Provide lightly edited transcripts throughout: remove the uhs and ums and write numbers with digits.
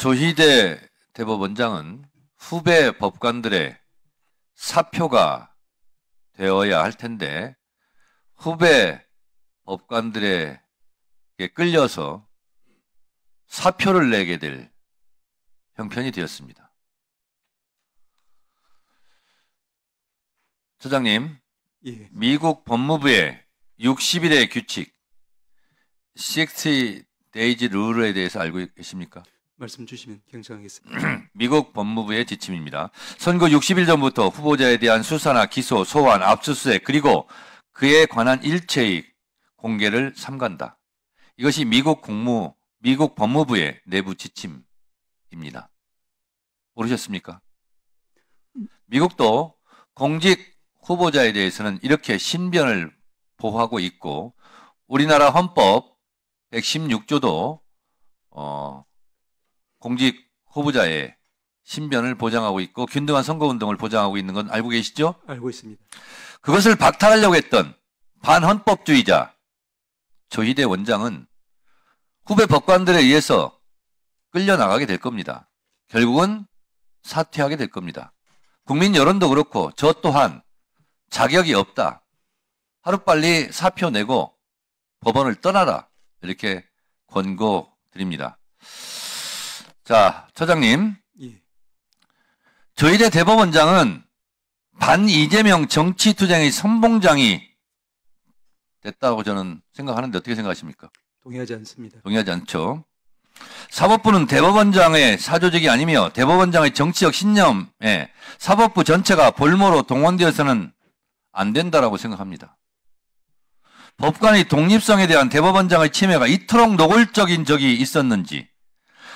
조희대 대법원장은 후배 법관들의 사표가 되어야 할 텐데 후배 법관들에게 끌려서 사표를 내게 될 형편이 되었습니다. 처장님, 예. 미국 법무부의 60일의 규칙 60 days 룰에 대해서 알고 계십니까? 말씀 주시면 경청하겠습니다. 미국 법무부의 지침입니다. 선거 60일 전부터 후보자에 대한 수사나 기소, 소환, 압수수색 그리고 그에 관한 일체의 공개를 삼간다. 이것이 미국 법무부의 내부 지침입니다. 모르셨습니까? 미국도 공직 후보자에 대해서는 이렇게 신변을 보호하고 있고 우리나라 헌법 116조도 공직 후보자의 신변을 보장하고 있고 균등한 선거운동을 보장하고 있는 건 알고 계시죠? 알고 있습니다. 그것을 박탈하려고 했던 반헌법주의자 조희대 원장은 후배 법관들에 의해서 끌려나가게 될 겁니다. 결국은 사퇴하게 될 겁니다. 국민 여론도 그렇고 저 또한 자격이 없다. 하루빨리 사표 내고 법원을 떠나라. 이렇게 권고드립니다. 자, 처장님. 예. 조희대 대법원장은 반 이재명 정치투쟁의 선봉장이 됐다고 저는 생각하는데 어떻게 생각하십니까? 동의하지 않습니다. 동의하지 않죠. 사법부는 대법원장의 사조직이 아니며 대법원장의 정치적 신념에 사법부 전체가 볼모로 동원되어서는 안 된다라고 생각합니다. 법관의 독립성에 대한 대법원장의 침해가 이토록 노골적인 적이 있었는지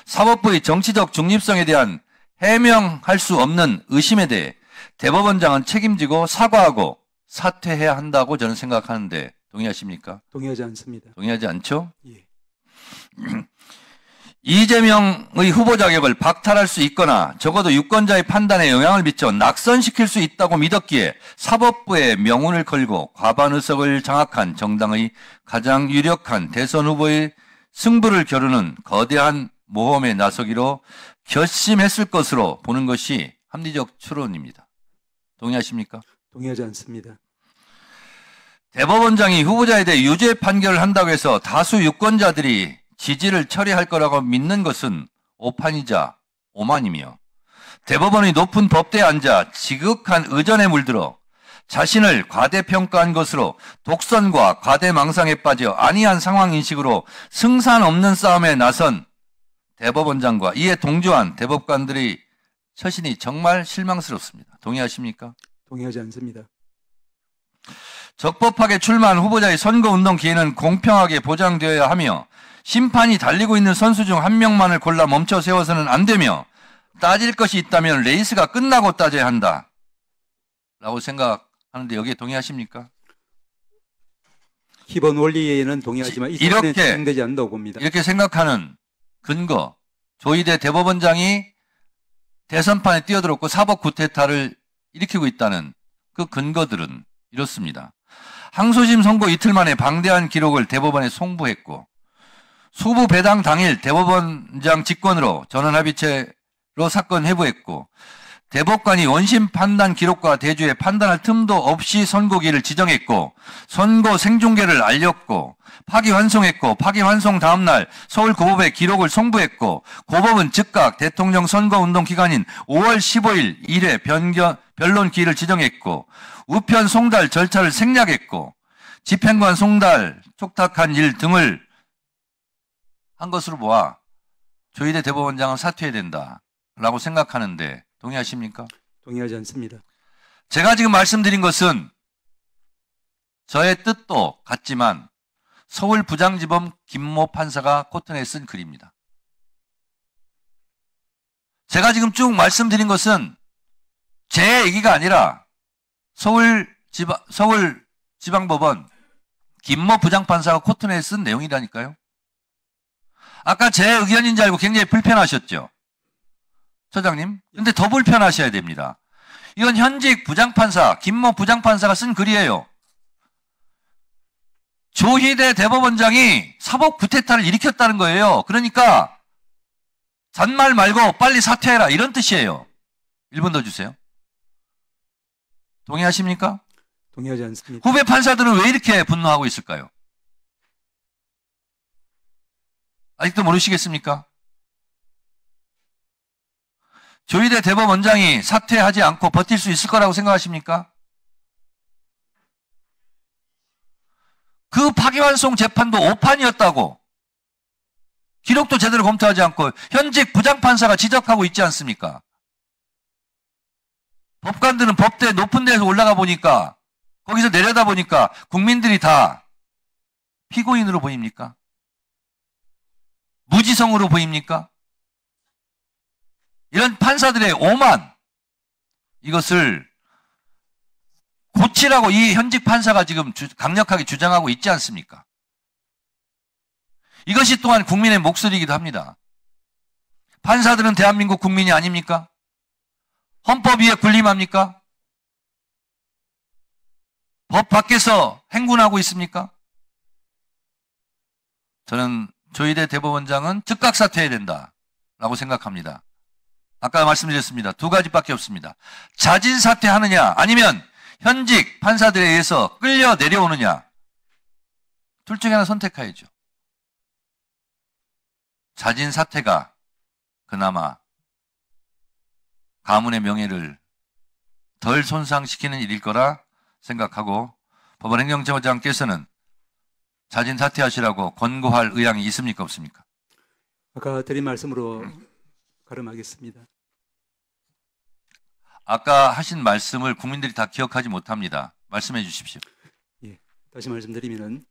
사법부의 정치적 중립성에 대한 해명할 수 없는 의심에 대해 대법원장은 책임지고 사과하고 사퇴해야 한다고 저는 생각하는데 동의하십니까? 동의하지 않습니다. 동의하지 않죠? 예. 이재명의 후보 자격을 박탈할 수 있거나 적어도 유권자의 판단에 영향을 미쳐 낙선시킬 수 있다고 믿었기에 사법부의 명운을 걸고 과반 의석을 장악한 정당의 가장 유력한 대선 후보의 승부를 겨루는 거대한 모험에 나서기로 결심했을 것으로 보는 것이 합리적 추론입니다. 동의하십니까? 동의하지 않습니다. 대법원장이 후보자에 대해 유죄 판결을 한다고 해서 다수 유권자들이 지지를 처리할 거라고 믿는 것은 오판이자 오만이며 대법원의 높은 법대에 앉아 지극한 의전에 물들어 자신을 과대평가한 것으로 독선과 과대망상에 빠져 안이한 상황인식으로 승산 없는 싸움에 나선 대법원장과 이에 동조한 대법관들의 처신이 정말 실망스럽습니다. 동의하십니까? 동의하지 않습니다. 적법하게 출마한 후보자의 선거운동 기회는 공평하게 보장되어야 하며 심판이 달리고 있는 선수 중 한 명만을 골라 멈춰 세워서는 안 되며 따질 것이 있다면 레이스가 끝나고 따져야 한다. 라고 생각하는데 여기에 동의하십니까? 기본 원리에는 동의하지만 이 부분은 적용되지 않는다고 봅니다. 이렇게 생각하는 근거, 조희대 대법원장이 대선판에 뛰어들었고 사법 구태타를 일으키고 있다는 그 근거들은 이렇습니다. 항소심 선고 이틀 만에 방대한 기록을 대법원에 송부했고 소부 배당 당일 대법원장 직권으로 전원합의체로 사건 회부했고 대법관이 원심 판단 기록과 대주에 판단할 틈도 없이 선고기를 지정했고 선고 생중계를 알렸고 파기환송했고 파기환송 다음날 서울고법에 기록을 송부했고 고법은 즉각 대통령 선거운동 기간인 5월 15일 1회 변론 기일을 지정했고 우편 송달 절차를 생략했고 집행관 송달 촉탁한 일 등을 한 것으로 보아 조희대 대법원장은 사퇴해야 된다라고 생각하는데 동의하십니까? 동의하지 않습니다. 제가 지금 말씀드린 것은 저의 뜻도 같지만 서울부장지법 김모 판사가 코튼에 쓴 글입니다. 제가 지금 쭉 말씀드린 것은 제 얘기가 아니라 서울지방법원 김모 부장판사가 코튼에 쓴 내용이라니까요. 아까 제 의견인 줄 알고 굉장히 불편하셨죠? 처장님? 근데 더 불편하셔야 됩니다. 이건 현직 부장판사, 김모 부장판사가 쓴 글이에요. 조희대 대법원장이 사법 구태타를 일으켰다는 거예요. 그러니까 잔말 말고 빨리 사퇴해라 이런 뜻이에요. 1분 더 주세요. 동의하십니까? 동의하지 않습니다. 후배 판사들은 왜 이렇게 분노하고 있을까요? 아직도 모르시겠습니까? 조희대 대법원장이 사퇴하지 않고 버틸 수 있을 거라고 생각하십니까? 그 파기환송 재판도 오판이었다고 기록도 제대로 검토하지 않고 현직 부장판사가 지적하고 있지 않습니까? 법관들은 법대 높은 데에서 올라가 보니까 거기서 내려다 보니까 국민들이 다 피고인으로 보입니까? 무지성으로 보입니까? 이런 판사들의 오만, 이것을 고치라고 이 현직 판사가 지금 강력하게 주장하고 있지 않습니까? 이것이 또한 국민의 목소리이기도 합니다. 판사들은 대한민국 국민이 아닙니까? 헌법 위에 군림합니까? 법 밖에서 행군하고 있습니까? 저는 조희대 대법원장은 즉각 사퇴해야 된다라고 생각합니다. 아까 말씀드렸습니다. 두 가지밖에 없습니다. 자진 사퇴하느냐 아니면 현직 판사들에 의해서 끌려 내려오느냐. 둘 중에 하나 선택해야죠. 자진 사퇴가 그나마 가문의 명예를 덜 손상시키는 일일 거라 생각하고 법원행정처장께서는 자진 사퇴하시라고 권고할 의향이 있습니까 없습니까? 아까 드린 말씀으로 가름하겠습니다. 아까 하신 말씀을 국민들이 다 기억하지 못합니다. 말씀해 주십시오. 예, 다시 말씀드리면은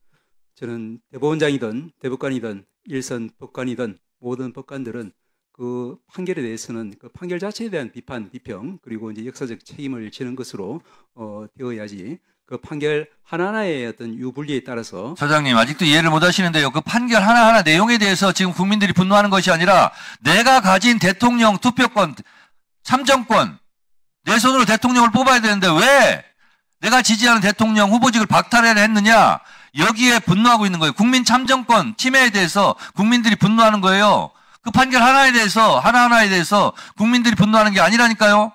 저는 대법원장이든 대법관이든 일선 법관이든 모든 법관들은 그 판결에 대해서는 그 판결 자체에 대한 비판, 비평 그리고 이제 역사적 책임을 지는 것으로 되어야지 그 판결 하나하나의 어떤 유불리에 따라서 소장님 아직도 이해를 못 하시는데요. 그 판결 하나하나 내용에 대해서 지금 국민들이 분노하는 것이 아니라 내가 가진 대통령 투표권, 참정권 내 손으로 대통령을 뽑아야 되는데 왜 내가 지지하는 대통령 후보직을 박탈해야 했느냐 여기에 분노하고 있는 거예요. 국민 참정권 침해에 대해서 국민들이 분노하는 거예요. 그 판결 하나하나에 대해서 국민들이 분노하는 게 아니라니까요.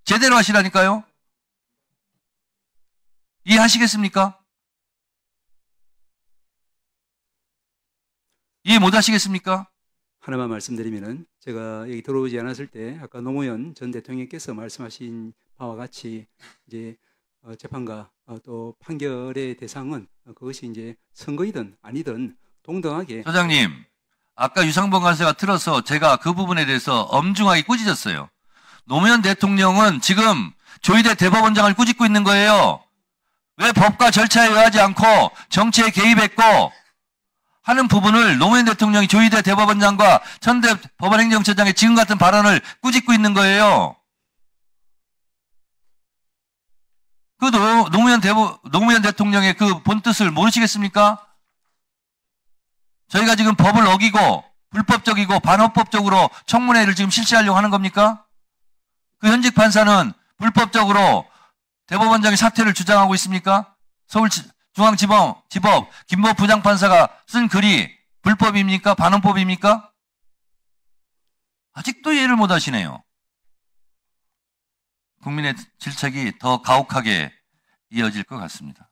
제대로 하시라니까요. 이해하시겠습니까? 이해 못 하시겠습니까? 하나만 말씀드리면은 제가 여기 들어오지 않았을 때 아까 노무현 전 대통령께서 말씀하신 바와 같이 이제 재판과 또 판결의 대상은 그것이 이제 선거이든 아니든 동등하게. 소장님, 아까 유상범 간사가 틀어서 제가 그 부분에 대해서 엄중하게 꾸짖었어요. 노무현 대통령은 지금 조희대 대법원장을 꾸짖고 있는 거예요. 왜 법과 절차에 의하지 않고 정치에 개입했고 하는 부분을 노무현 대통령이 조희대 대법원장과 천대 법원행정처장의 지금 같은 발언을 꾸짖고 있는 거예요. 그 노무현 대통령의 그 본뜻을 모르시겠습니까? 저희가 지금 법을 어기고 불법적이고 반헌법적으로 청문회를 지금 실시하려고 하는 겁니까? 그 현직 판사는 불법적으로 대법원장의 사퇴를 주장하고 있습니까? 서울중앙지법 김모 부장판사가 쓴 글이 불법입니까? 반헌법입니까? 아직도 이해를 못 하시네요. 국민의 질책이 더 가혹하게 이어질 것 같습니다.